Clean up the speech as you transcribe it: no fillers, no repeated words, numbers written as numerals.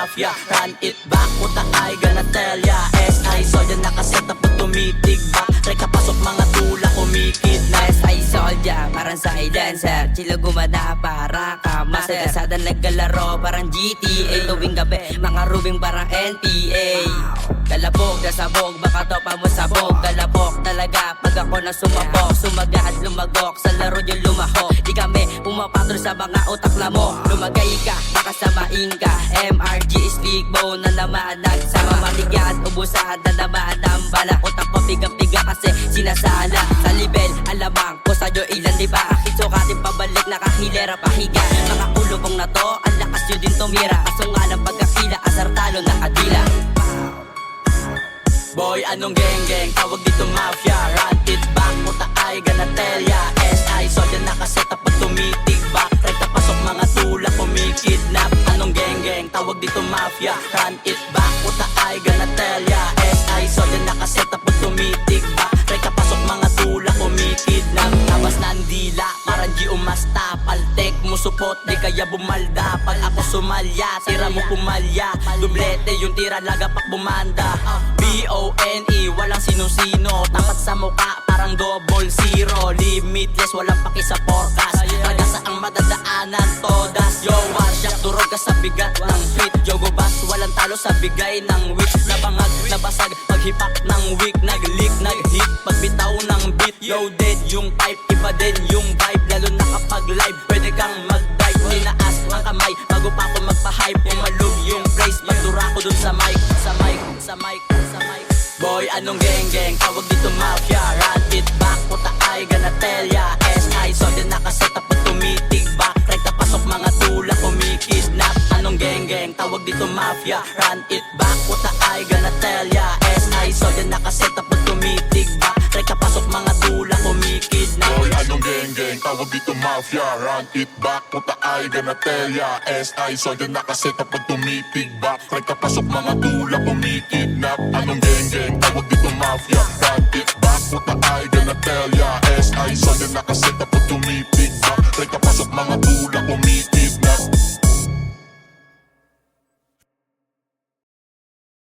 mafia, run it back. Puta ay gonna tell ya. SI soldier nakaset up pag tumitig back. Reka pasok mga tula kumikid na. SI soldier, parang silencer. Chilo gumana para ka master. Kasada nagkalaro parang GTA. Tuwing gabi, mga rubing parang NPA. Kalabog na sabog, baka topa mo sabog. Kalabok talaga pag ako na sumabok. Sumaga at lumagok, sa laro yung lumahok. Di kami pumapatol sa mga utak na mo. Lumagay ka, baka samain ka. MRG is big bone na naman. Nagsama maligyan, ubusahan na naman ang bala. Utak pabigang-piga kasi sinasala. Sa level, alamang ko sa'yo ilan di ba? Akit sukatin pabalik, nakahilera pahiga. Mga ulo kong na to, ang lakas nyo din tumira. Kaso nga ng pagkakila, asar talo nakadila. Boy, anong geng-geng? Tawag dito mafia, run it back. Puta ay gonna tell ya. SI soldier nakaset up pag tumitig back. Rekta pasok mga tula kumikidnap. Anong geng-geng? Tawag dito mafia, run it back. Puta ay gonna tell ya. SI soldier nakaset up pag tumitig back. Rekta pasok mga tula kumikidnap. Tawas na ang dila, parang G umasta. Paltek mo supot, di kaya bumalda. Pag ako sumalya, tira mo pumalya. Dublete yung tira, lagapak bumanda. B-O-N-E, walang sino-sino. Tapat sa mukha, parang double zero. Limitless, walang paki sa forecast. Ragasa ang madadaanan, todas. Yo, warsyak, durog ka sa bigat ng beat. Yogo bass, walang talo sa bigay ng wit. Nabangag, nabasag, paghipak ng weak. Nag-leak, nag-hit, pagbitaw ng beat. Loaded yung pipe, iba din yung vibe. Lalo na kapag live, pwede kang mag-dive. Ninaas ang kamay, bago pa ako magpa-hype. Umalog yung praise, magdura ko dun sa mic. Sa mic, sa mic, sa mic. Boy, anong geng-geng? Tawag dito mafia, run it back. Puta ay gonna tell ya. SI soldier nakaset up pag tumitig back. Rekta pasok mga tula kumikidnap. Anong geng-geng? Tawag dito mafia, run it back. Puta ay gonna tell ya. SI soldier nakaset up pag tumitig back. Rekta pasok mga tula kumikidnap. Boy, anong geng-geng? Tawag dito mafia, run it back. Puta ay gonna tell ya. SI soldier nakaset up pag tumitig back. Rekta pasok mga tula kumikidnap. Anong geng-geng? Tawag dito mafia,